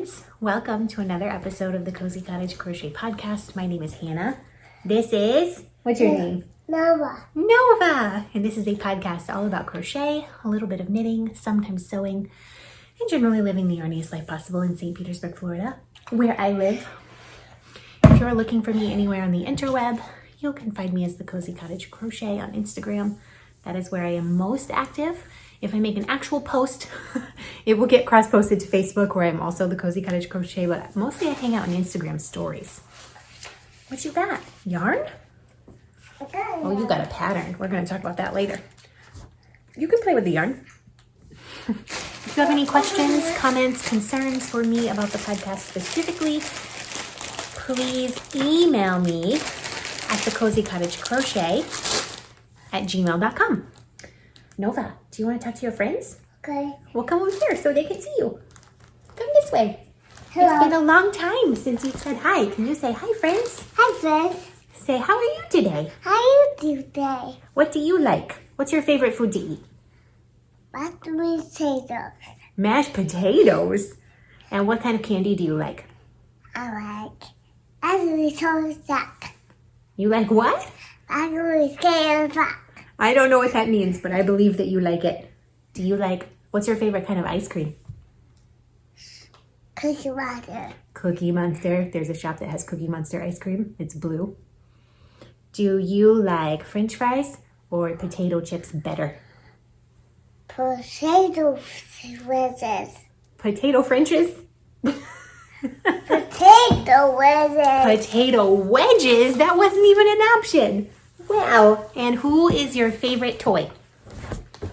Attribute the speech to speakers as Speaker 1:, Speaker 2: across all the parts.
Speaker 1: friends. Welcome to another episode of the Cozy Cottage Crochet Podcast. My name is Hannah. This is, what's your name?
Speaker 2: Nova.
Speaker 1: Nova. And this is a podcast all about crochet, a little bit of knitting, sometimes sewing, and generally living the yarniest life possible in St. Petersburg, Florida, where I live. If you're looking for me anywhere on the interweb, you can find me as the Cozy Cottage Crochet on Instagram. That is where I am most active. If I make an actual post, it will get cross-posted to Facebook, where I'm also the Cozy Cottage Crochet, but mostly I hang out on Instagram stories. What you got? Yarn? Oh, you got a pattern. We're going to talk about that later. You can play with the yarn. If you have any questions, comments, concerns for me about the podcast specifically, please email me at thecozycottagecrochet@gmail.com. Nova, do you want to talk to your friends?
Speaker 2: Okay.
Speaker 1: Well, come over here so they can see you. Come this way.
Speaker 2: Hello.
Speaker 1: It's been a long time since you've said hi. Can you say hi, friends?
Speaker 2: Hi, friends.
Speaker 1: Say, how are you today?
Speaker 2: How are you today?
Speaker 1: What do you like? What's your favorite food to eat?
Speaker 2: Mashed potatoes.
Speaker 1: Mashed potatoes. And what kind of candy do you like?
Speaker 2: I like ugly sack.
Speaker 1: You like what?
Speaker 2: Ugly sack.
Speaker 1: I don't know what that means, but I believe that you like it. Do you like, what's your favorite kind of ice cream?
Speaker 2: Cookie Monster.
Speaker 1: Cookie Monster. There's a shop that has Cookie Monster ice cream. It's blue. Do you like French fries or potato chips better?
Speaker 2: Potato wedges.
Speaker 1: Potato Frenches?
Speaker 2: Potato wedges.
Speaker 1: Potato wedges? That wasn't even an option. Wow. And who is your favorite toy?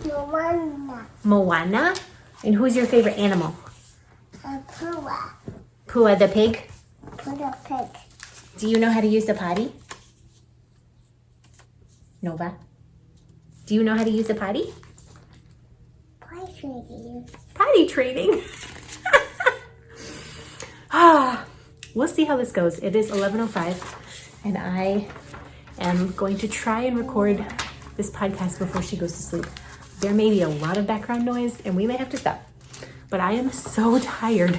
Speaker 2: Moana.
Speaker 1: Moana? And who's your favorite animal?
Speaker 2: Pua.
Speaker 1: Pua the pig?
Speaker 2: Put a pig.
Speaker 1: Do you know how to use the potty? Nova? Do you know how to use the potty? Potty training. We'll see how this goes. It is 11:05 and I am going to try and record this podcast before she goes to sleep. There may be a lot of background noise and we may have to stop. But I am so tired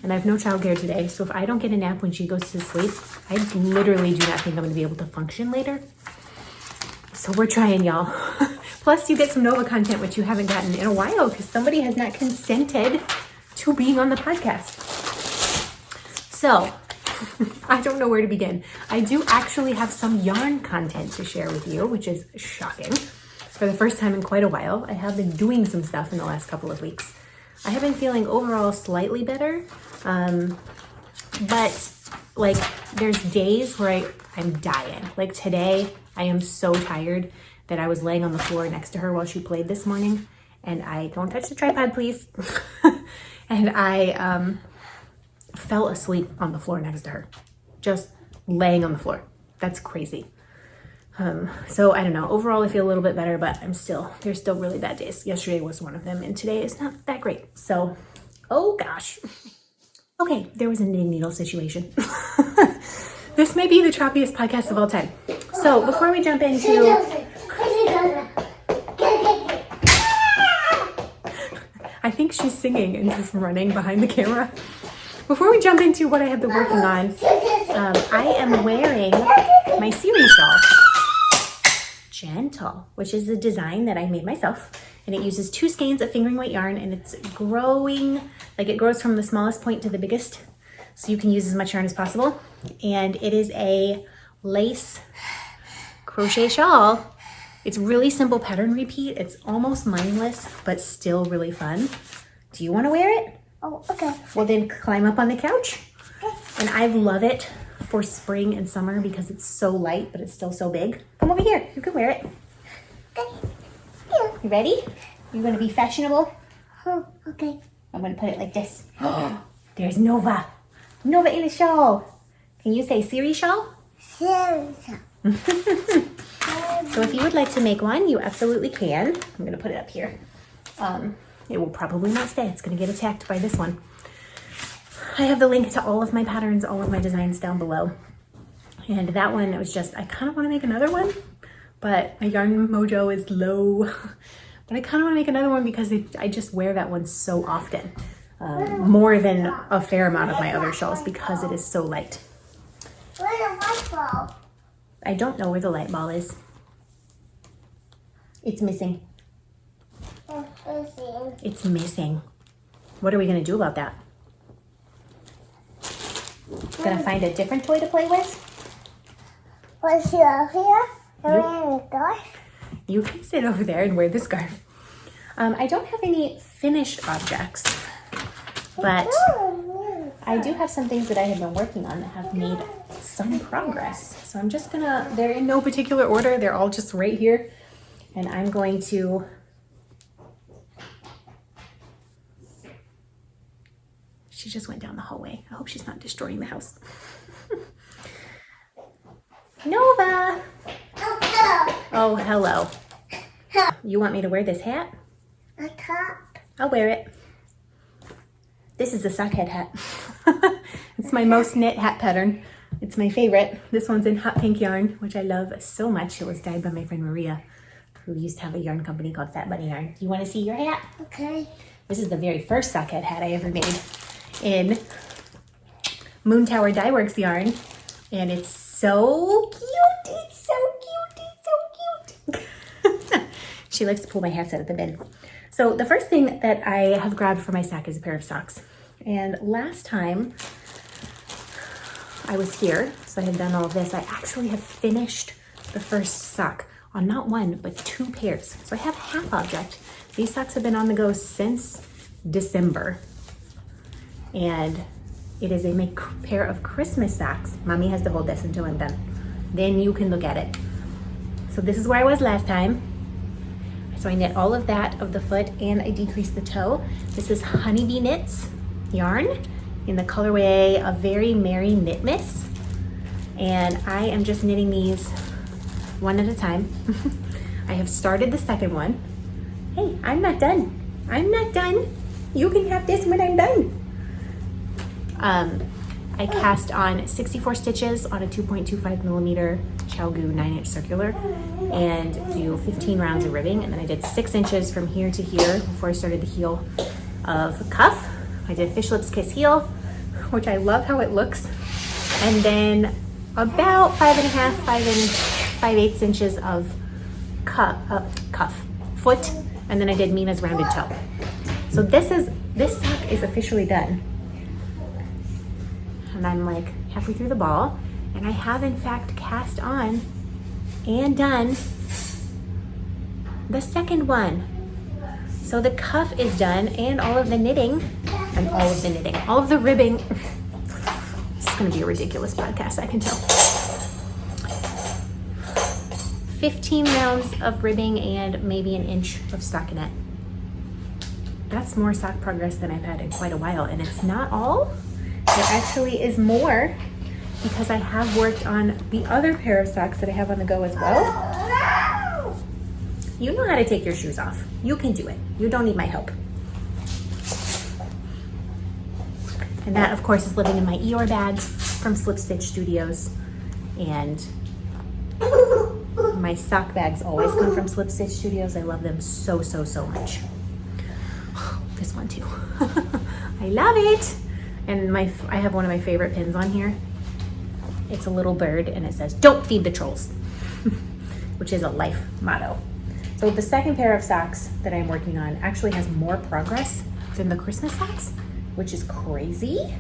Speaker 1: and I have no childcare today. So if I don't get a nap when she goes to sleep, I literally do not think I'm gonna be able to function later. So we're trying, y'all. Plus you get some Nova content, which you haven't gotten in a while because somebody has not consented to being on the podcast. So I don't know where to begin. I do actually have some yarn content to share with you, which is shocking. For the first time in quite a while, I have been doing some stuff in the last couple of weeks. I have been feeling overall slightly better, but like there's days where I'm dying. Like today, I am so tired that I was laying on the floor next to her while she played this morning, and I, don't touch the tripod, please. And I fell asleep on the floor next to her, just laying on the floor. That's crazy. So I don't know. Overall, I feel a little bit better, but there's still really bad days. Yesterday was one of them, and today is not that great. So, oh gosh. Okay, there was a knitting needle situation. This may be the choppiest podcast of all time. So before we jump into... I think she's singing and just running behind the camera. Before we jump into what I have been working on, I am wearing my series shawl. Gentle, which is a design that I made myself, and it uses 2 skeins of fingering weight yarn, and it's growing, like it grows from the smallest point to the biggest, so you can use as much yarn as possible. And it is a lace crochet shawl. It's really simple pattern repeat. It's almost mindless, but still really fun. Do you want to wear it?
Speaker 2: Oh, okay.
Speaker 1: Well, then climb up on the couch. And I love it for spring and summer because it's so light, but it's still so big. Come over here. You can wear it.
Speaker 2: Okay. Yeah.
Speaker 1: You ready? You going to be fashionable?
Speaker 2: Oh, okay.
Speaker 1: I'm going to put it like this. There's Nova. Nova in a shawl. Can you say Siri shawl?
Speaker 2: Serious.
Speaker 1: So if you would like to make one, you absolutely can. I'm going to put it up here. It will probably not stay. It's going to get attacked by this one. I have the link to all of my patterns, all of my designs down below. And that one, it was just, I kind of want to make another one, but my yarn mojo is low. But I kind of want to make another one because I just wear that one so often. more than a fair amount of my other shawls because it is so light.
Speaker 2: Where's the light bulb?
Speaker 1: I don't know where the light ball is. It's missing. It's missing. What are we gonna do about that? Gonna find a different toy to play with?
Speaker 2: What's here? Here? Around the door?
Speaker 1: You can sit over there and wear the scarf. I don't have any finished objects, but I do have some things that I have been working on that have made some progress. So I'm just gonna, they're in no particular order. They're all just right here. And I'm going to, she just went down the hallway. I hope she's not destroying the house. Nova! Oh, hello. You want me to wear this hat?
Speaker 2: A top.
Speaker 1: I'll wear it. This is a sockhead hat. It's my most knit hat pattern. It's my favorite. This one's in hot pink yarn, which I love so much. It was dyed by my friend Maria, who used to have a yarn company called Fat Bunny Yarn. Do you want to see your hat?
Speaker 2: Okay.
Speaker 1: This is the very first sockhead hat I ever made in Moon Tower Dye Works yarn. And it's so cute. It's so cute. It's so cute. She likes to pull my hats out of the bin. So the first thing that I have grabbed for my sack is a pair of socks. And last time I was here, so I had done all of this, I actually have finished the first sock on not one, but 2 pairs. So I have half object. These socks have been on the go since December. And it is a pair of Christmas socks. Mommy has to hold this until I'm done. Then you can look at it. So this is where I was last time. So I knit all of that of the foot and I decreased the toe. This is Honeybee Knits yarn in the colorway of Very Merry Knitmas. And I am just knitting these one at a time. I have started the second one. Hey, I'm not done. I'm not done. You can have this when I'm done. I cast on 64 stitches on a 2.25 millimeter ChalGoo 9-inch circular and do 15 rounds of ribbing. And then I did 6 inches from here to here before I started the heel of cuff. I did Fish Lips Kiss heel, which I love how it looks. And then about 5.5, 5/8 inches of cuff, foot. And then I did Mina's rounded toe. So this sock is officially done. And I'm like halfway through the ball, and I have in fact cast on and done the second one. So the cuff is done and all of the knitting, and all of the ribbing. This is gonna be a ridiculous podcast, I can tell. 15 rounds of ribbing and maybe an inch of stockinette. That's more sock progress than I've had in quite a while, and it's not all. There actually is more because I have worked on the other pair of socks that I have on the go as well. You know how to take your shoes off. You can do it. You don't need my help. And that, of course, is living in my Eeyore bags from Slip Stitch Studios. And my sock bags always come from Slip Stitch Studios. I love them so, so, so much. This one too. I love it. And I have one of my favorite pins on here. It's a little bird and it says, "Don't feed the trolls," which is a life motto. So the second pair of socks that I'm working on actually has more progress than the Christmas socks, which is crazy,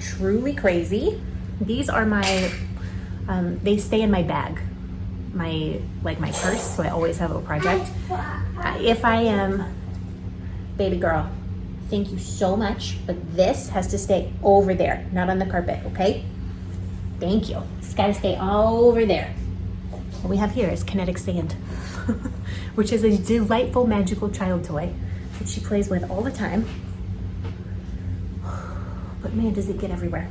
Speaker 1: truly crazy. These are my, they stay in my bag, my purse, so I always have a project. If I am, baby girl, thank you so much, but this has to stay over there, not on the carpet, okay? Thank you. It's gotta stay over there. What we have here is kinetic sand, which is a delightful magical child toy that she plays with all the time. But man, does it get everywhere.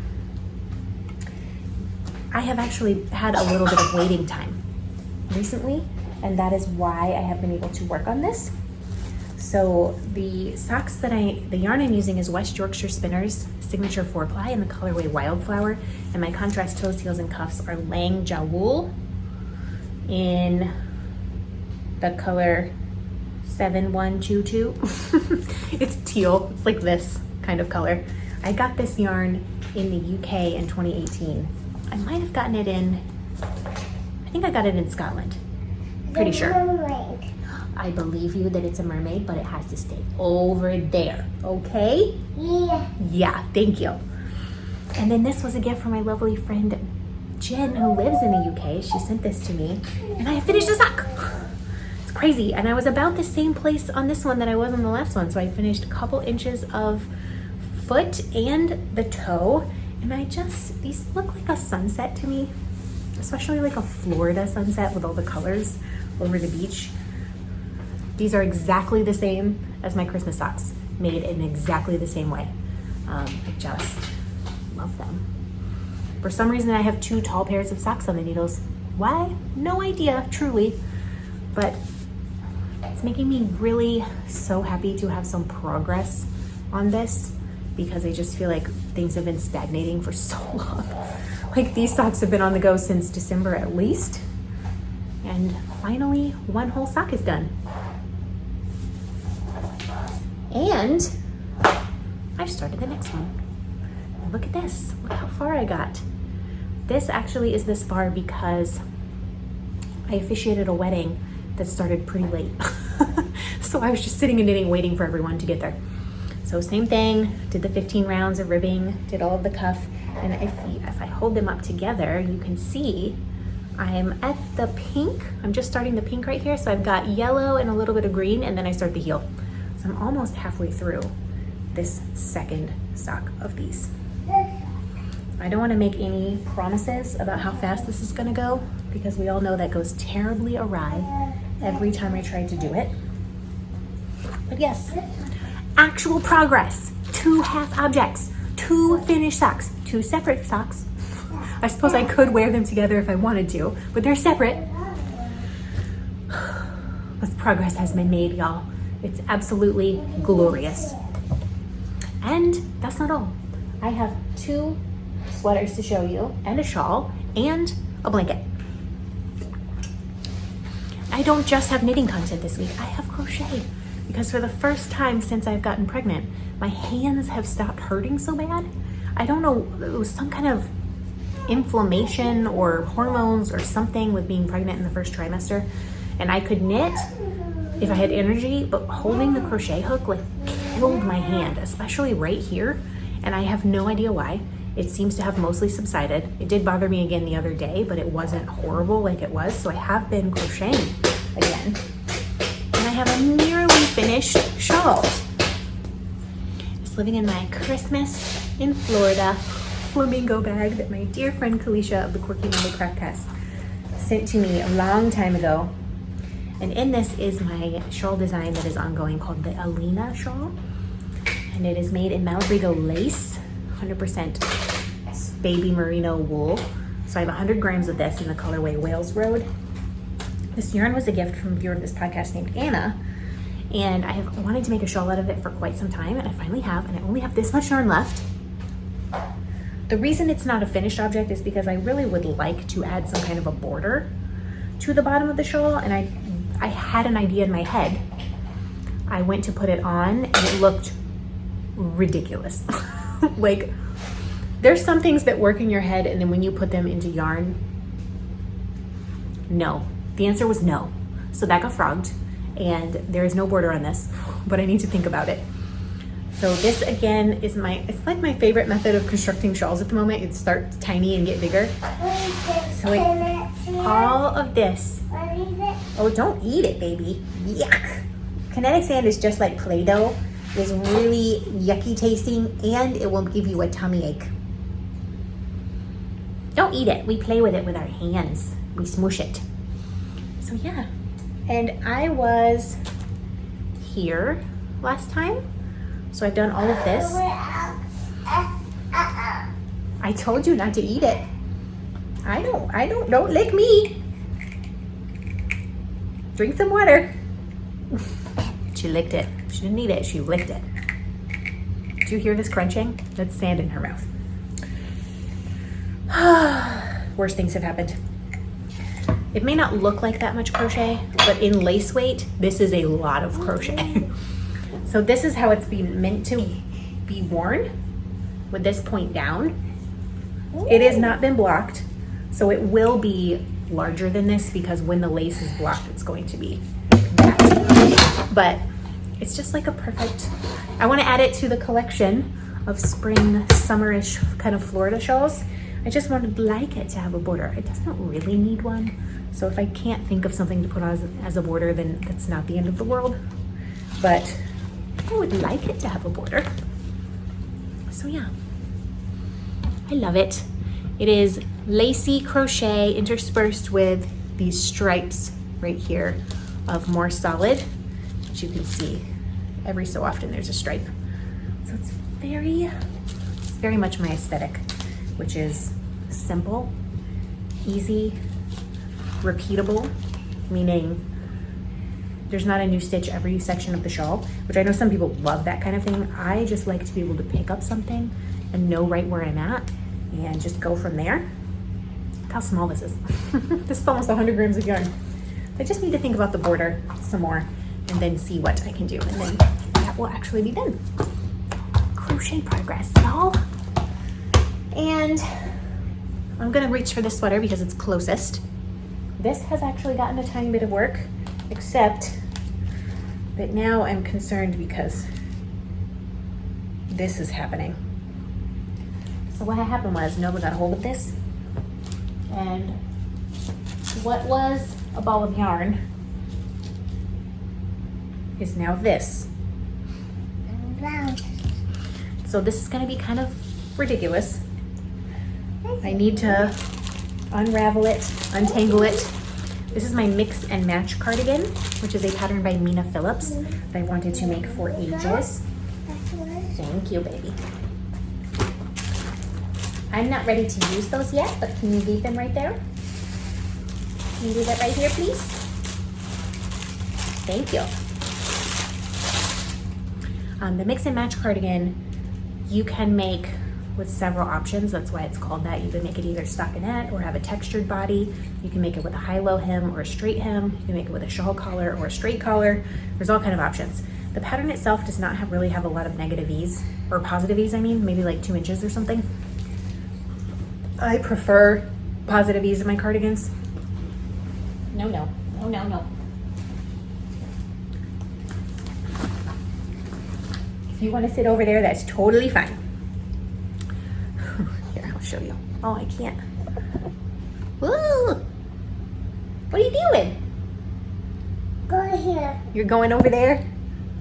Speaker 1: I have actually had a little bit of waiting time recently, and that is why I have been able to work on this. So the socks the yarn I'm using is West Yorkshire Spinners Signature 4-ply in the colorway Wildflower, and my contrast toes, heels, and cuffs are Lang Jawool in the color 7122. It's teal, it's like this kind of color. I got this yarn in the UK in 2018. I might have gotten it in, I think I got it in Scotland. Pretty sure.
Speaker 2: Mermaid.
Speaker 1: I believe you that it's a mermaid, but it has to stay over there, okay?
Speaker 2: Yeah.
Speaker 1: Yeah, thank you. And then this was a gift from my lovely friend Jen, who lives in the UK. She sent this to me, and I finished a sock. It's crazy. And I was about the same place on this one that I was on the last one. So I finished a couple inches of foot and the toe. And these look like a sunset to me, especially like a Florida sunset with all the colors over the beach. These are exactly the same as my Christmas socks, made in exactly the same way. I just love them. For some reason, I have 2 tall pairs of socks on the needles. Why? No idea, truly. But it's making me really so happy to have some progress on this, because I just feel like things have been stagnating for so long. Like, these socks have been on the go since December at least. And finally, one whole sock is done. And I started the next one. Look at this, look how far I got. This actually is this far because I officiated a wedding that started pretty late. So I was just sitting and knitting, waiting for everyone to get there. So same thing, did the 15 rounds of ribbing, did all of the cuff, and if I hold them up together, you can see I'm at the pink. I'm just starting the pink right here. So I've got yellow and a little bit of green, and then I start the heel. So I'm almost halfway through this second sock of these. I don't want to make any promises about how fast this is going to go, because we all know that goes terribly awry every time I try to do it. But yes, actual progress. 2 half objects, 2 finished socks, 2 separate socks. I suppose I could wear them together if I wanted to, but they're separate. But progress has been made, y'all. It's absolutely glorious. And that's not all. I have 2 sweaters to show you, and a shawl, and a blanket. I don't just have knitting content this week, I have crochet. Because for the first time since I've gotten pregnant, my hands have stopped hurting so bad. I don't know, it was some kind of inflammation or hormones or something with being pregnant in the first trimester. And I could knit if I had energy, but holding the crochet hook like killed my hand, especially right here. And I have no idea why. It seems to have mostly subsided. It did bother me again the other day, but it wasn't horrible like it was. So I have been crocheting again. And I have a nearly finished shawl. Just living in my Christmas in Florida flamingo bag that my dear friend Caleisha of the Quirky Craftcast sent to me a long time ago. And in this is my shawl design that is ongoing called the Alina shawl. And it is made in Malabrigo lace, 100% baby merino wool. So I have 100 grams of this in the colorway Wales Road. This yarn was a gift from a viewer of this podcast named Anna. And I have wanted to make a shawl out of it for quite some time, and I finally have, and I only have this much yarn left. The reason it's not a finished object is because I really would like to add some kind of a border to the bottom of the shawl, and I had an idea in my head. I went to put it on and it looked ridiculous. Like, there's some things that work in your head, and then when you put them into yarn, no. The answer was no. So that got frogged, and there is no border on this, but I need to think about it. So this again is it's like my favorite method of constructing shawls at the moment. It starts tiny and get bigger. So all of this. Oh, don't eat it, baby. Yuck. Kinetic sand is just like Play-Doh. It's really yucky tasting, and it will give you a tummy ache. Don't eat it. We play with it with our hands. We smoosh it. So yeah. And I was here last time. So I've done all of this. I told you not to eat it. Don't lick me. Drink some water. She licked it. She didn't eat it, she licked it. Do you hear this crunching? That's sand in her mouth. Worse things have happened. It may not look like that much crochet, but in lace weight, this is a lot of crochet. So this is how it's been meant to be worn with this point down. It has not been blocked, so it will be larger than this because when the lace is blocked, it's going to be that. But it's just like a perfect, I want to add it to the collection of spring, summerish kind of Florida shawls. I just would like it to have a border. It doesn't really need one. So if I can't think of something to put on as a border, then that's not the end of the world. But I would like it to have a border. So yeah, I love it. It is lacy crochet interspersed with these stripes right here of more solid, which you can see every so often there's a stripe. So it's very much my aesthetic, which is simple, easy, repeatable, meaning there's not a new stitch every section of the shawl, which I know some people love that kind of thing. I just like to be able to pick up something and know right where I'm at and just go from there. Look how small this is. This is almost 100 grams of yarn. I just need to think about the border some more and then see what I can do, and then that will actually be done. Crochet progress, y'all. And I'm gonna reach for this sweater because it's closest. This has actually gotten a tiny bit of work, except that now I'm concerned because this is happening. So what happened was Nova got a hold of this, and what was a ball of yarn is now this. So this is gonna be kind of ridiculous. I need to unravel it, untangle it. This is my mix and match cardigan, which is a pattern by Mina Phillips that I wanted to make for ages. Thank you, baby. I'm not ready to use those yet, but can you leave them right there? Can you do that right here, please? Thank you. The mix and match cardigan, you can make with several options. That's why it's called that. You can make it either stockinette or have a textured body. You can make it with a high-low hem or a straight hem. You can make it with a shawl collar or a straight collar. There's all kind of options. The pattern itself does not really have a lot of negative ease, or positive ease, I mean, maybe like 2 inches or something. I prefer positive ease in my cardigans. No. If you want to sit over there, that's totally fine. Here, I'll show you. Oh, I can't. Woo! What are you doing?
Speaker 2: Go here.
Speaker 1: You're going over there?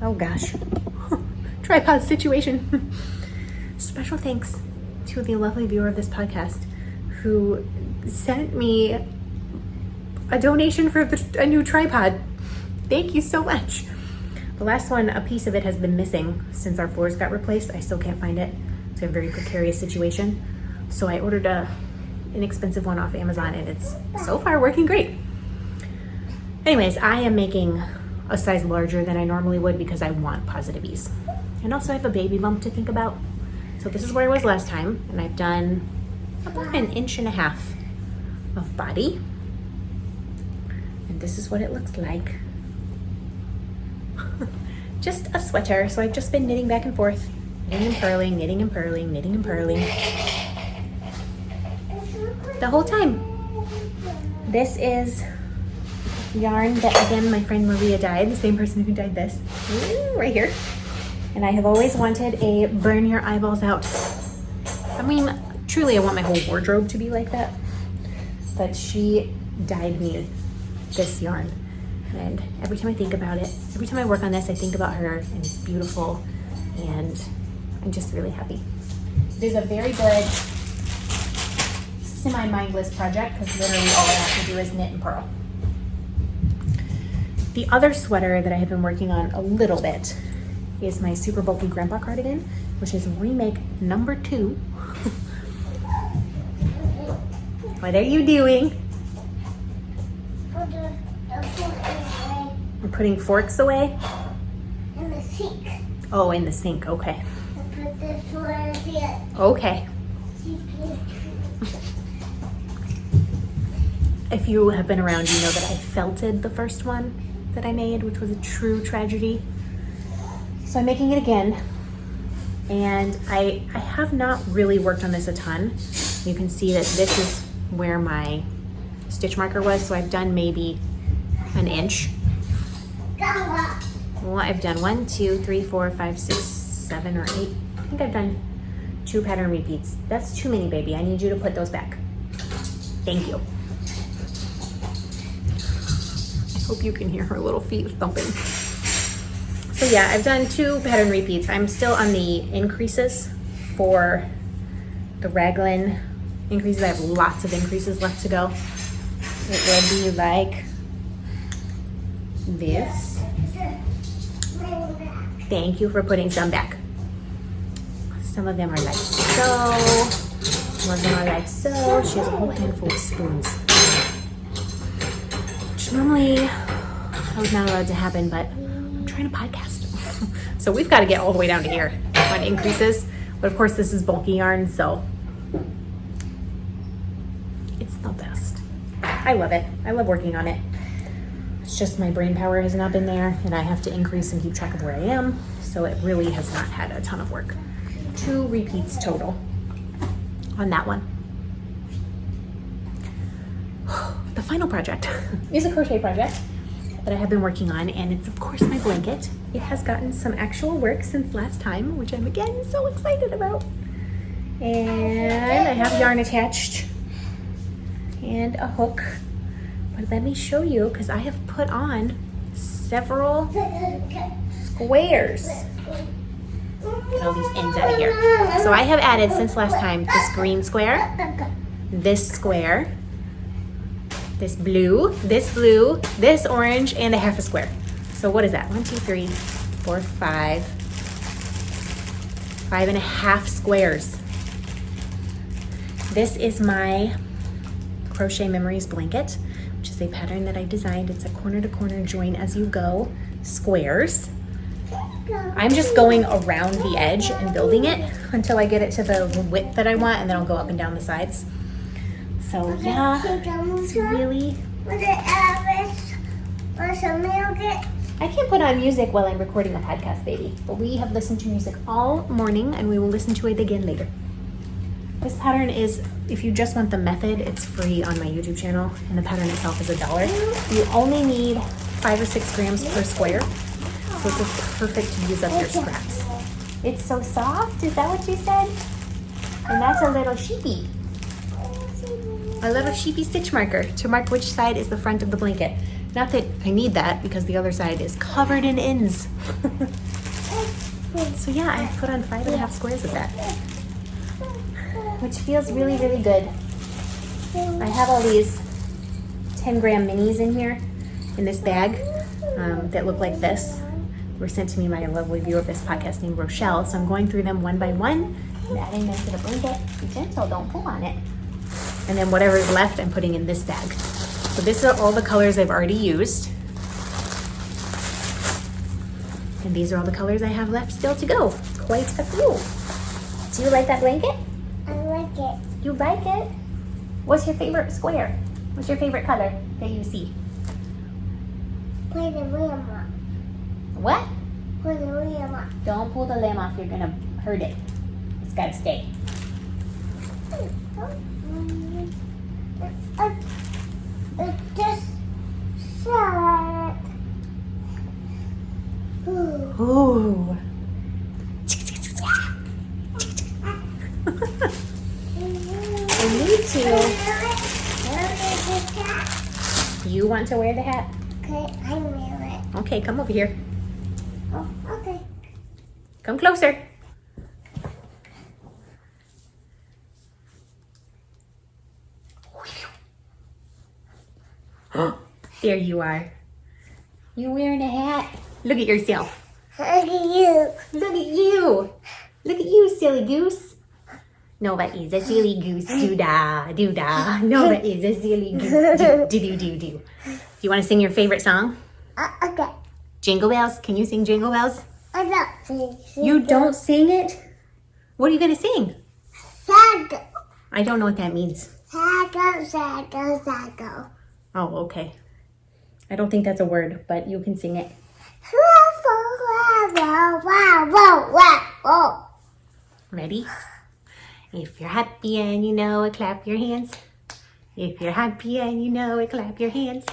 Speaker 1: Oh gosh. Tripod situation. Special thanks to the lovely viewer of this podcast who sent me a donation for a new tripod. Thank you so much. The last one, a piece of it has been missing since our floors got replaced. I still can't find it. It's a very precarious situation. So I ordered a inexpensive one off Amazon, and it's so far working great. Anyways, I am making a size larger than I normally would because I want positive ease. And also I have a baby bump to think about. So this is where I was last time, and I've done about 1.5 inches of body. And this is what it looks like. Just a sweater. So I've just been knitting back and forth, knitting and purling, knitting and purling, knitting and purling the whole time. This is yarn that, again, my friend Maria dyed, the same person who dyed this, right here. And I have always wanted a burn your eyeballs out. I mean, truly I want my whole wardrobe to be like that, but she dyed me this yarn. And every time I think about it, every time I work on this, I think about her, and it's beautiful, and I'm just really happy. It is a very good semi-mindless project because literally all I have to do is knit and purl. The other sweater that I have been working on a little bit is my super bulky grandpa cardigan, which is remake number 2. What are you doing? I'm putting forks away?
Speaker 2: In the sink.
Speaker 1: Oh, in the sink, okay.
Speaker 2: I put this one here.
Speaker 1: Okay. If you have been around, you know that I felted the first one that I made, which was a true tragedy. So I'm making it again. And I have not really worked on this a ton. You can see that this is where my stitch marker was, so I've done maybe an inch. Well, I've done 1, 2, 3, 4, 5, 6, 7, or 8. I think I've done 2 pattern repeats. That's too many, baby. I need you to put those back. Thank you. I hope you can hear her little feet thumping. So yeah, I've done 2 pattern repeats. I'm still on the increases for the raglan increases. I have lots of increases left to go. It will be like this. Thank you for putting some back. Some of them are like so. Some of them are like so. She has a whole handful of spoons. Which normally that was not allowed to happen, but I'm trying to podcast. So we've got to get all the way down to here on increases. But of course this is bulky yarn, so it's the best. I love it. I love working on it. It's just my brain power has not been there, and I have to increase and keep track of where I am. So it really has not had a ton of work. 2 repeats total on that one. The final project is a crochet project that I have been working on, and it's of course my blanket. It has gotten some actual work since last time, which I'm again so excited about. And I have yarn attached and a hook. But let me show you, because I have put on several squares. Get all these ends out of here. So I have added since last time this green square, this square, this blue, this orange, and a half a square. So what is that? 1, 2, 3, 4, 5. 5.5 squares. This is my Crochet Memories blanket, which is a pattern that I designed. It's a corner to corner join as you go squares. I'm just going around the edge and building it until I get it to the width that I want, and then I'll go up and down the sides. So yeah, it's really... I can't put on music while I'm recording a podcast, baby, but we have listened to music all morning and we will listen to it again later. This pattern is, if you just want the method, it's free on my YouTube channel, and the pattern itself is $1. You only need 5 or 6 grams per square, so it's perfect to use up your scraps. It's so soft, is that what you said? And that's a little sheepy. A little sheepy stitch marker to mark which side is the front of the blanket. Not that I need that, because the other side is covered in ends. So yeah, I put on 5.5 squares of that, which feels really, really good. I have all these 10-gram minis in here, in this bag, that look like this. They were sent to me by a lovely viewer of this podcast named Rochelle, so I'm going through them one by one and adding them to the blanket. Be gentle, don't pull on it. And then whatever is left, I'm putting in this bag. So these are all the colors I've already used. And these are all the colors I have left still to go. Quite a few. Do you like that blanket?
Speaker 2: I like it.
Speaker 1: You like it? What's your favorite square? What's your favorite color that you see?
Speaker 2: Pull the rim off.
Speaker 1: What?
Speaker 2: Pull the rim off.
Speaker 1: Don't pull the limb off, you're gonna hurt it. It's gotta stay.
Speaker 2: Just shut.
Speaker 1: Ooh. I need to. You want to wear the hat?
Speaker 2: Okay, I wear it.
Speaker 1: Okay, come over here.
Speaker 2: Oh, okay.
Speaker 1: Come closer. There you are. You wearing a hat? Look at yourself.
Speaker 2: Look at you.
Speaker 1: Look at you. Look at you, silly goose. No, that is a silly goose. Do-da, do-da. No, that is a silly goose. Do-do-do-do-do. Do you want to sing your favorite song?
Speaker 2: Okay.
Speaker 1: Jingle Bells. Can you sing Jingle Bells?
Speaker 2: I don't sing.
Speaker 1: You don't sing it? What are you going to sing?
Speaker 2: Sago.
Speaker 1: I don't know what that means.
Speaker 2: Sago, sago, sago.
Speaker 1: Oh, okay. I don't think that's a word, but you can sing it. Ready? If you're happy and you know it, clap your hands. If you're happy and you know it, clap your hands.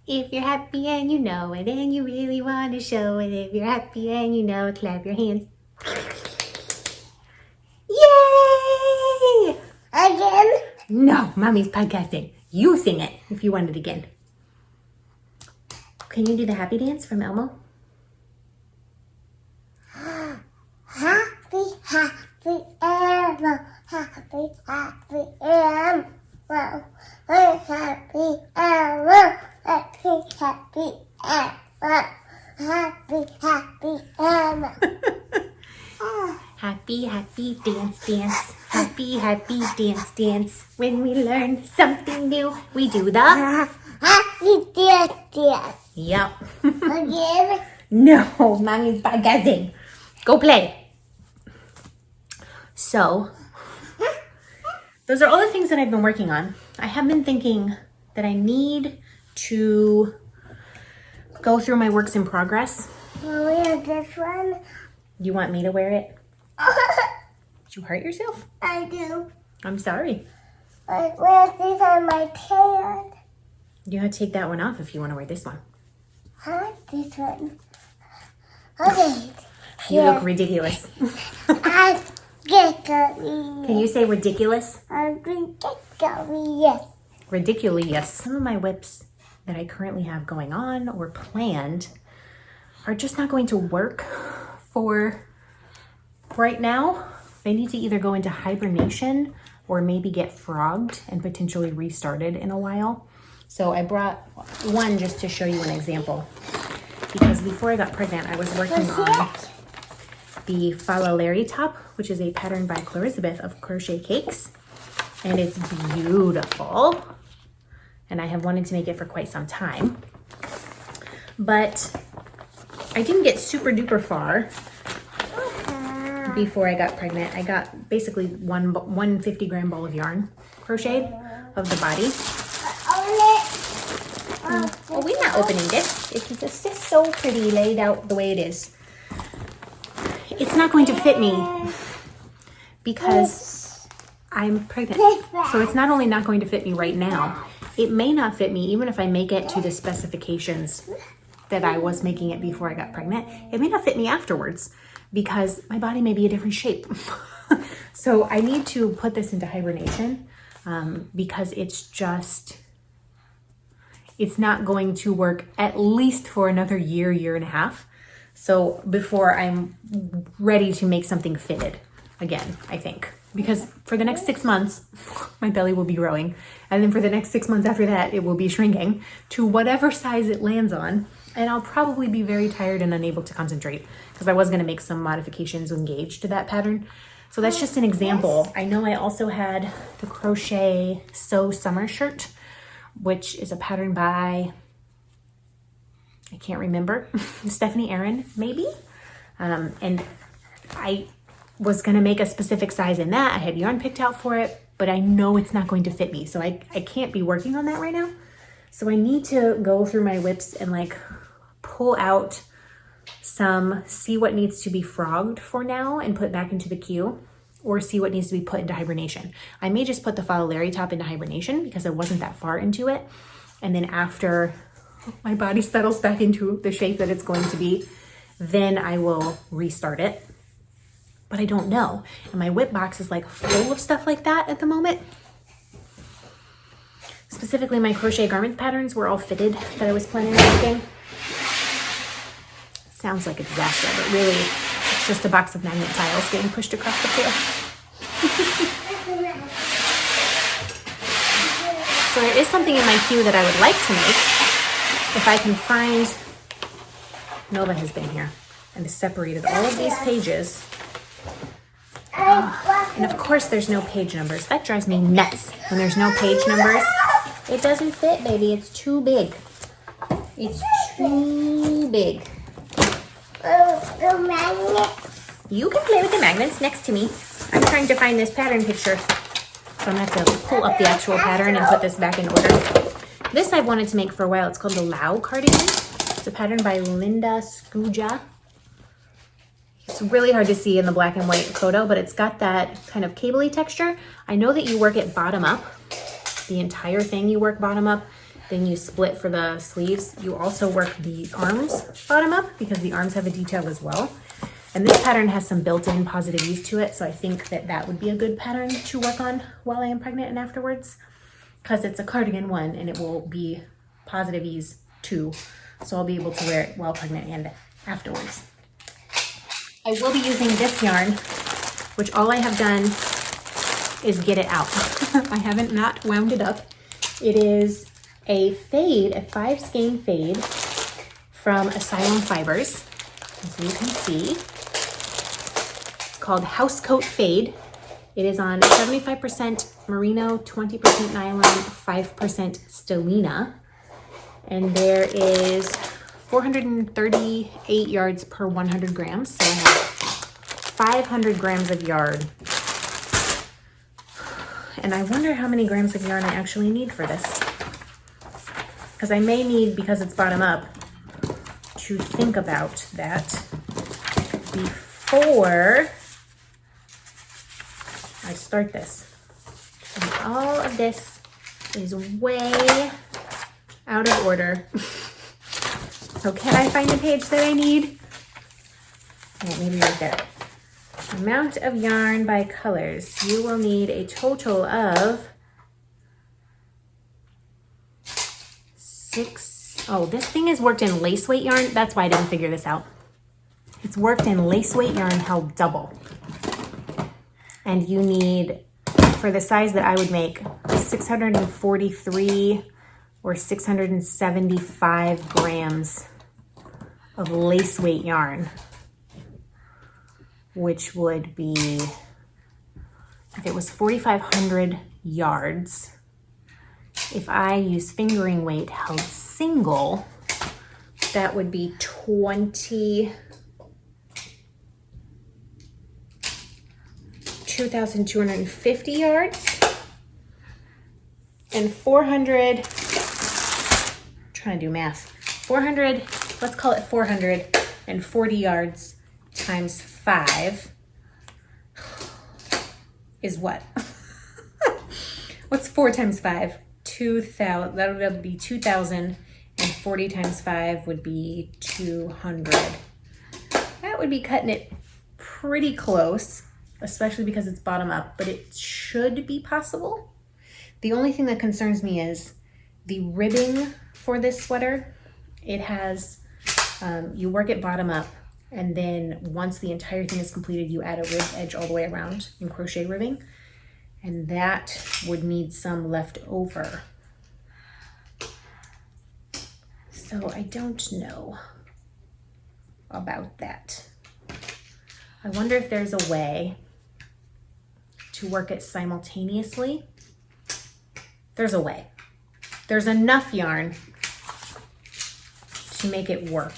Speaker 1: If you're happy and you know it and you really want to show it. If you're happy and you know it, clap your hands. Yay!
Speaker 2: Again?
Speaker 1: No, Mommy's podcasting. You sing it if you want it again. Can you do the happy dance from Elmo?
Speaker 2: Happy, happy Elmo. Happy, happy Elmo. Happy Elmo. Happy, happy Elmo. Happy, happy Elmo.
Speaker 1: Happy, happy dance, dance. Happy, happy dance, dance. When we learn something new, we do the...
Speaker 2: Happy dance, dance.
Speaker 1: Yep.
Speaker 2: Again?
Speaker 1: No, Mommy's podcasting. Go play. So, those are all the things that I've been working on. I have been thinking that I need to go through my works in progress.
Speaker 2: Wear this one.
Speaker 1: You want me to wear it? Did you hurt yourself?
Speaker 2: I do.
Speaker 1: I'm sorry.
Speaker 2: I wear this on my pants.
Speaker 1: You gotta take that one off if you want to wear this one.
Speaker 2: I like this one. Okay.
Speaker 1: You look ridiculous.
Speaker 2: I get it.
Speaker 1: Can you say ridiculous?
Speaker 2: I'm ridiculous.
Speaker 1: Ridiculous. Some of my whips that I currently have going on or planned are just not going to work for right now. They need to either go into hibernation or maybe get frogged and potentially restarted in a while. So I brought one just to show you an example. Because before I got pregnant, I was working on the Fala Larry top, which is a pattern by Clarisabeth of Crochet Cakes. And it's beautiful. And I have wanted to make it for quite some time. But I didn't get super duper far before I got pregnant. I got basically one 50-gram ball of yarn crocheted of the body. Well, we're not opening this. It's just so pretty laid out the way it is. It's not going to fit me because I'm pregnant. So it's not only not going to fit me right now, it may not fit me even if I make it to the specifications that I was making it before I got pregnant. It may not fit me afterwards because my body may be a different shape. So I need to put this into hibernation because it's not going to work at least for another year and a half. So before I'm ready to make something fitted again, I think. Because for the next 6 months, my belly will be growing. And then for the next 6 months after that, it will be shrinking to whatever size it lands on. And I'll probably be very tired and unable to concentrate because I was going to make some modifications and gauge to that pattern. So that's just an example. I know I also had the Crochet Sew Summer Shirt, which is a pattern by, I can't remember, Stephanie Aaron, maybe? And I was gonna make a specific size in that. I had yarn picked out for it, but I know it's not going to fit me. So I can't be working on that right now. So I need to go through my whips and like pull out see what needs to be frogged for now and put back into the queue, or see what needs to be put into hibernation. I may just put the Fala Larry top into hibernation because I wasn't that far into it. And then after my body settles back into the shape that it's going to be, then I will restart it. But I don't know. And my whip box is like full of stuff like that at the moment. Specifically, my crochet garment patterns were all fitted that I was planning on making. Sounds like a disaster, but really it's just a box of magnet tiles getting pushed across the floor. So there is something in my queue that I would like to make. If I can find, Nova has been here and has separated all of these pages. And of course there's no page numbers. That drives me nuts when there's no page numbers. It doesn't fit, baby. It's too big. It's too big.
Speaker 2: The magnets.
Speaker 1: You can play with the magnets next to me. I'm trying to find this pattern picture. So I'm going to have to pull up the actual pattern and put this back in order. This I've wanted to make for a while. It's called the Lau cardigan. It's a pattern by Linda Skuja. It's really hard to see in the black and white photo, but it's got that kind of cable-y texture. I know that you work it bottom up. The entire thing you work bottom up, then you split for the sleeves. You also work the arms bottom up because the arms have a detail as well. And this pattern has some built-in positive ease to it, so I think that that would be a good pattern to work on while I am pregnant and afterwards, because it's a cardigan 1 and it will be positive ease 2, so I'll be able to wear it while pregnant and afterwards. I will be using this yarn, which all I have done is get it out. I haven't not wound it up. It is a fade, a 5 skein fade from Asylum Fibers, as you can see, called House Coat Fade. It is on 75% merino, 20% nylon, 5% stellina, and there is 438 yards per 100 grams, so I have 500 grams of yarn. And I wonder how many grams of yarn I actually need for this. Because I may need, because it's bottom up, to think about that before I start this. And all of this is way out of order. So can I find the page that I need? Yeah, maybe right there. Amount of yarn by colors. You will need a total of 6. Oh, this thing is worked in lace weight yarn. That's why I didn't figure this out. It's worked in lace weight yarn held double. And you need, for the size that I would make, 643 or 675 grams of lace weight yarn, which would be, if it was 4,500 yards, if I use fingering weight held single, that would be 2,250 yards, and 400, trying to do math, 400, let's call it 440 yards times 5 is what? What's 4 times 5? 2,000, that would be 2,000, and 40 times 5 would be 200. That would be cutting it pretty close, especially because it's bottom up, but it should be possible. The only thing that concerns me is the ribbing for this sweater. It has, you work it bottom up, and then once the entire thing is completed, you add a rib edge all the way around in crochet ribbing, and that would need some left over. So I don't know about that. I wonder if there's a way to work it simultaneously. There's a way. There's enough yarn to make it work.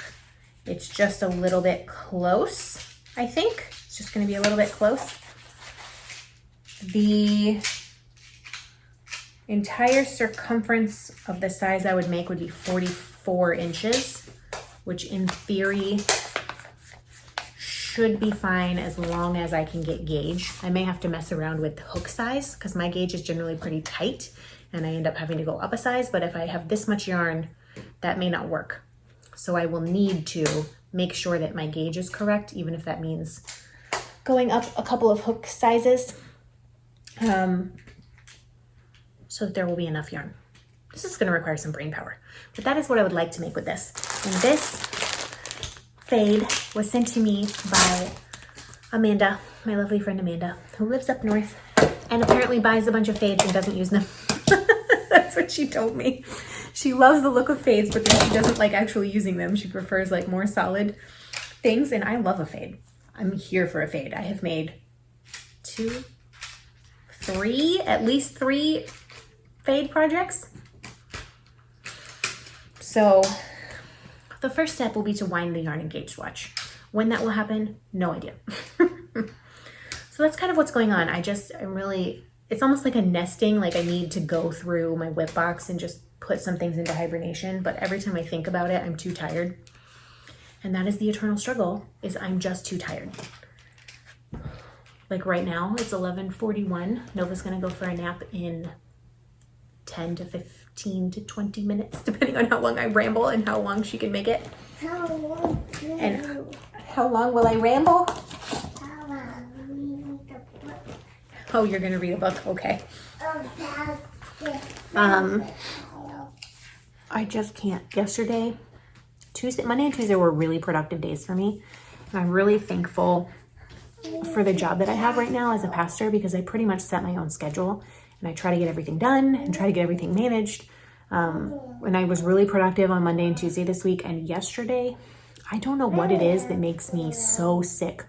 Speaker 1: It's just a little bit close, I think. It's just gonna be a little bit close. The entire circumference of the size I would make would be 44 inches, which in theory should be fine as long as I can get gauge. I may have to mess around with the hook size because my gauge is generally pretty tight and I end up having to go up a size, but if I have this much yarn, that may not work. So I will need to make sure that my gauge is correct, even if that means going up a couple of hook sizes, so that there will be enough yarn. This is gonna require some brain power, but that is what I would like to make with this. And this fade was sent to me by Amanda, my lovely friend Amanda, who lives up north and apparently buys a bunch of fades and doesn't use them. That's what she told me. She loves the look of fades, but then she doesn't like actually using them. She prefers like more solid things, and I love a fade. I'm here for a fade. I have made at least three fade projects. So the first step will be to wind the yarn and gauge swatch. When that will happen, no idea. So that's kind of what's going on. It's almost like a nesting, like I need to go through my whip box and just put some things into hibernation, but every time I think about it, I'm too tired. And that is the eternal struggle, is I'm just too tired. Like right now, it's 11:41. Nova's gonna go for a nap in 10 to 15 to 20 minutes, depending on how long I ramble and how long she can make it.
Speaker 2: How long
Speaker 1: And how long will I ramble?
Speaker 2: How long we need the book?
Speaker 1: Oh, you're gonna read a book, okay. I just can't. Yesterday, Monday and Tuesday were really productive days for me. And I'm really thankful for the job that I have right now as a pastor, because I pretty much set my own schedule and I try to get everything done and try to get everything managed. And I was really productive on Monday and Tuesday this week. And yesterday, I don't know what it is that makes me so sick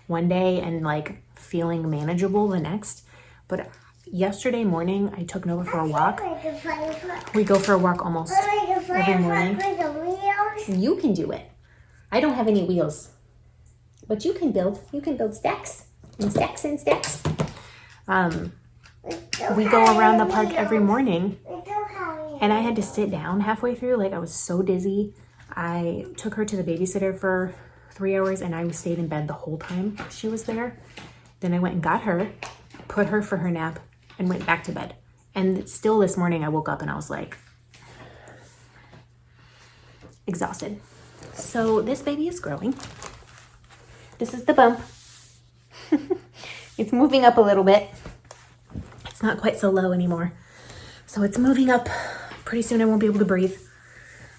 Speaker 1: one day and like feeling manageable the next. But yesterday morning, I took Nova for a walk. We go for a walk almost every morning. You can do it. I don't have any wheels, but you can build stacks and stacks and stacks. We go around the park every morning, and I had to sit down halfway through. Like, I was so dizzy. I took her to the babysitter for 3 hours, and I stayed in bed the whole time she was there. Then I went and got her, put her for her nap, and went back to bed. And still this morning, I woke up and I was like, exhausted. So this baby is growing. This is the bump. It's moving up a little bit. It's not quite so low anymore. So it's moving up. Pretty soon I won't be able to breathe.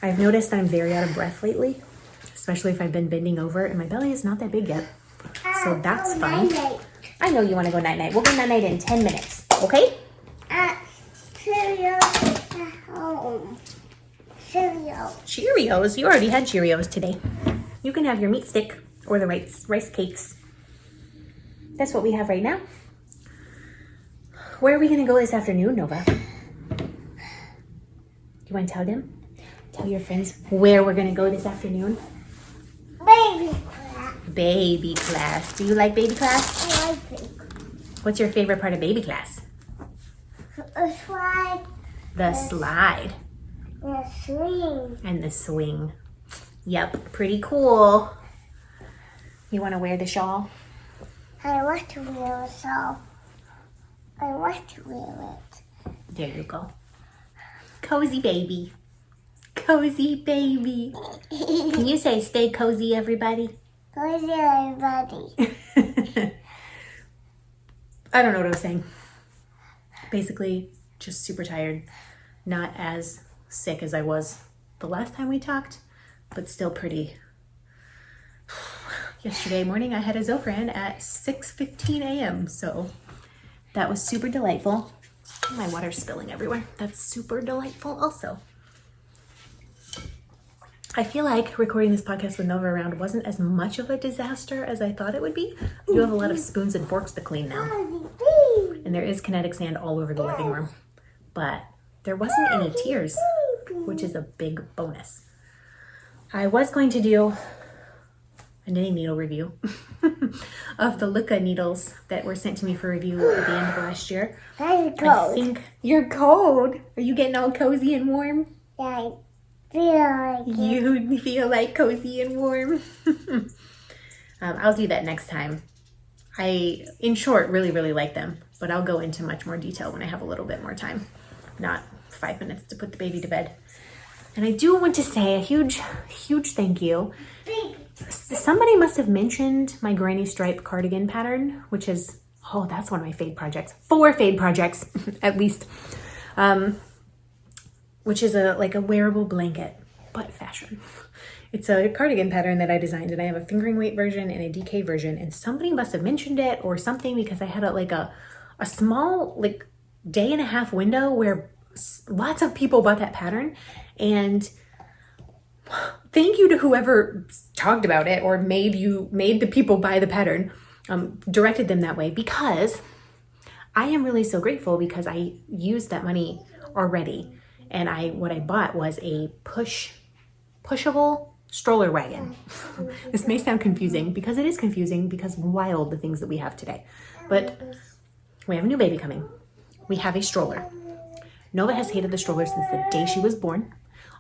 Speaker 1: I've noticed I'm very out of breath lately, especially if I've been bending over, and my belly is not that big yet. So that's fine. I know you want to go night-night. We'll go night-night in 10 minutes, okay?
Speaker 2: Cheerios at home.
Speaker 1: Cheerios? You already had Cheerios today. You can have your meat stick or the rice cakes. That's what we have right now. Where are we going to go this afternoon, Nova? You want to tell them? Tell your friends where we're going to go this afternoon?
Speaker 2: Baby class.
Speaker 1: Baby class. Do you like baby class?
Speaker 2: I like baby class.
Speaker 1: What's your favorite part of baby class?
Speaker 2: The slide.
Speaker 1: The slide.
Speaker 2: The swing.
Speaker 1: And the swing. Yep, pretty cool. You want to wear the shawl?
Speaker 2: I want to wear a shawl. I want to wear it.
Speaker 1: There you go. Cozy baby. Cozy baby. Can you say stay cozy, everybody?
Speaker 2: Cozy, everybody.
Speaker 1: I don't know what I was saying. Basically, just super tired. Not as sick as I was the last time we talked, but still pretty. Yesterday morning, I had a Zofran at 6:15 a.m., so that was super delightful. My water's spilling everywhere. That's super delightful also. I feel like recording this podcast with Nova around wasn't as much of a disaster as I thought it would be. I do have a lot of spoons and forks to clean now. And there is kinetic sand all over the living room. But there wasn't any tears, which is a big bonus. I was going to do a knitting needle review of the Luca needles that were sent to me for review at the end of last year.
Speaker 2: I'm cold.
Speaker 1: I think you're cold. Are you getting all cozy and warm?
Speaker 2: Yeah, I feel like it.
Speaker 1: You feel like cozy and warm. I'll do that next time. I, in short, really, really like them, but I'll go into much more detail when I have a little bit more time. Not 5 minutes to put the baby to bed. And I do want to say a huge, huge thank you. Somebody must have mentioned my granny stripe cardigan pattern, which is, oh, that's one of my fade projects. 4 fade projects, at least. Which is like a wearable blanket, but fashion. It's a cardigan pattern that I designed, and I have a fingering weight version and a DK version, and somebody must have mentioned it or something, because I had a small like day and a half window where lots of people bought that pattern. And thank you to whoever talked about it or made the people buy the pattern, directed them that way, because I am really so grateful, because I used that money already. And what I bought was a pushable stroller wagon. This may sound confusing, because it is confusing, because wild the things that we have today. But we have a new baby coming. We have a stroller. Nova has hated the stroller since the day she was born.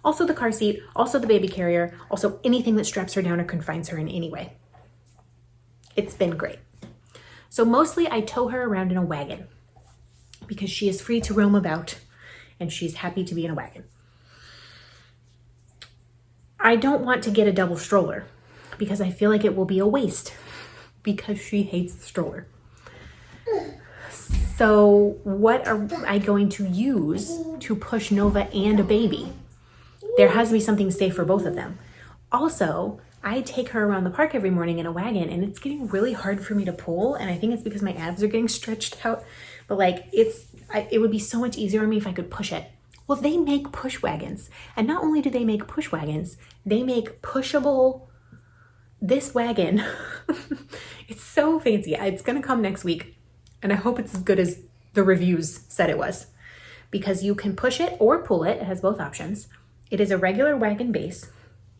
Speaker 1: Also the car seat, also the baby carrier, also anything that straps her down or confines her in any way. It's been great. So mostly I tow her around in a wagon because she is free to roam about and she's happy to be in a wagon. I don't want to get a double stroller because I feel like it will be a waste because she hates the stroller. So what are I going to use to push Nova and a baby? There has to be something safe for both of them. Also, I take her around the park every morning in a wagon and it's getting really hard for me to pull. And I think it's because my abs are getting stretched out. But like it would be so much easier on me if I could push it. Well, they make push wagons. And not only do they make push wagons, they make pushable, this wagon. It's so fancy. It's gonna come next week. And I hope it's as good as the reviews said it was. Because you can push it or pull it. It has both options. It is a regular wagon base.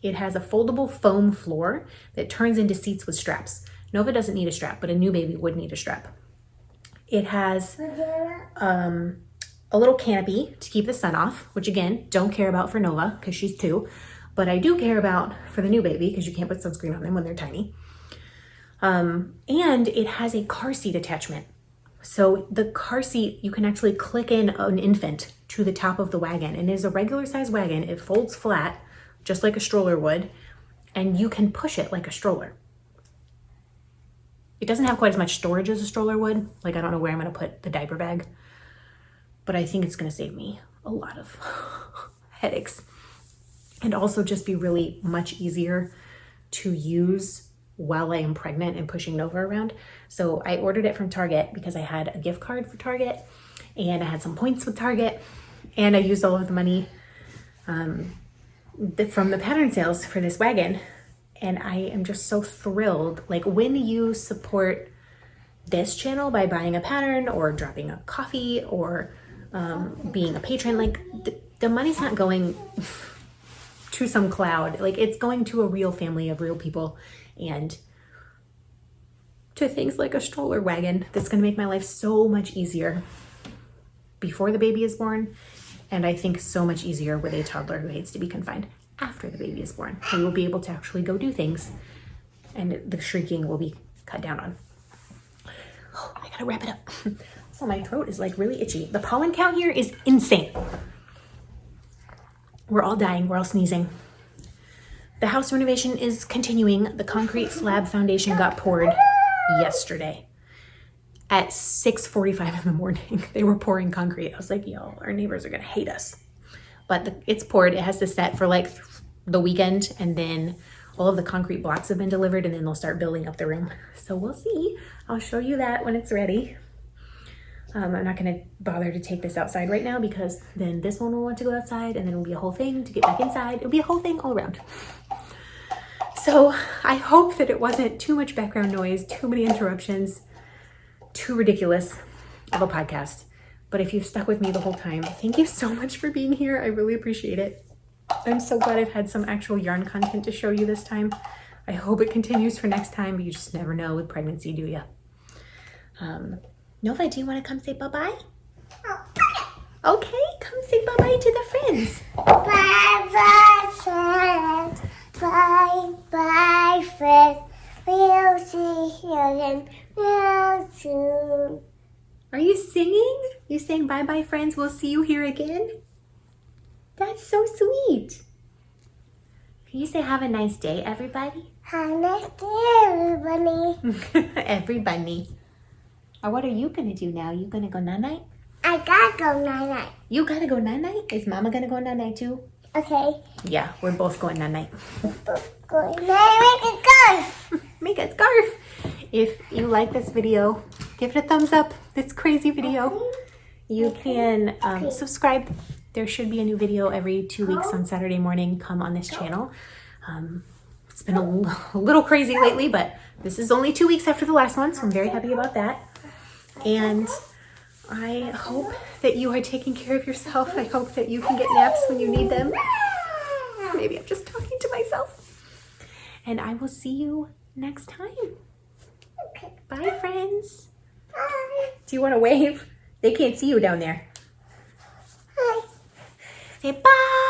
Speaker 1: It has a foldable foam floor that turns into seats with straps. Nova doesn't need a strap, but a new baby would need a strap. It has a little canopy to keep the sun off, which again, don't care about for Nova because she's 2, but I do care about for the new baby because you can't put sunscreen on them when they're tiny. And it has a car seat attachment. So the car seat, you can actually click in an infant to the top of the wagon, and it is a regular size wagon. It folds flat, just like a stroller would, and you can push it like a stroller. It doesn't have quite as much storage as a stroller would. Like, I don't know where I'm gonna put the diaper bag, but I think it's gonna save me a lot of headaches and also just be really much easier to use while I am pregnant and pushing Nova around. So I ordered it from Target because I had a gift card for Target and I had some points with Target and I used all of the money from the pattern sales for this wagon. And I am just so thrilled. Like, when you support this channel by buying a pattern or dropping a coffee or being a patron, like the money's not going to some cloud. Like, it's going to a real family of real people and to things like a stroller wagon that's going to make my life so much easier before the baby is born, and I think so much easier with a toddler who hates to be confined after the baby is born. We will be able to actually go do things and the shrieking will be cut down on. Oh, I gotta wrap it up. So my throat is like really itchy. The pollen count here is insane. We're all dying, we're all sneezing. The house renovation is continuing. The concrete slab foundation got poured yesterday at 6:45 in the morning. They were pouring concrete. I was like, yo, our neighbors are gonna hate us. But it's poured. It has to set for like the weekend, and then all of the concrete blocks have been delivered, and then they'll start building up the room. So we'll see. I'll show you that when it's ready. I'm not gonna bother to take this outside right now because then this one will want to go outside, and then it'll be a whole thing to get back inside. It'll be a whole thing all around. So I hope that it wasn't too much background noise, too many interruptions, too ridiculous of a podcast. But if you've stuck with me the whole time, thank you so much for being here. I really appreciate it. I'm so glad I've had some actual yarn content to show you this time. I hope it continues for next time, but you just never know with pregnancy, do ya? Nova, do you want to come say bye-bye? Okay, come say bye-bye to the friends.
Speaker 2: Bye-bye, friends. Bye-bye, friends. We'll see you again real soon.
Speaker 1: Are you singing? You saying bye-bye, friends? We'll see you here again? That's so sweet. Can you say have a nice day, everybody?
Speaker 2: Have a nice day, everybody.
Speaker 1: Everybody. What are you going to do now? You going to go night-night?
Speaker 2: I gotta go night-night.
Speaker 1: You got to go night-night? Is Mama going to go night-night too?
Speaker 2: Okay.
Speaker 1: Yeah, we're both going night-night.
Speaker 2: Go night, make a scarf.
Speaker 1: Make a scarf. If you like this video, give it a thumbs up. This crazy video. You can subscribe. There should be a new video every 2 weeks on Saturday morning come on this channel. It's been a little crazy lately, but this is only 2 weeks after the last one, so I'm very happy about that. And I hope that you are taking care of yourself. I hope that you can get naps when you need them. Maybe I'm just talking to myself. And I will see you next time.
Speaker 2: Okay.
Speaker 1: Bye, friends.
Speaker 2: Bye.
Speaker 1: Do you want to wave? They can't see you down there.
Speaker 2: Bye.
Speaker 1: Say bye.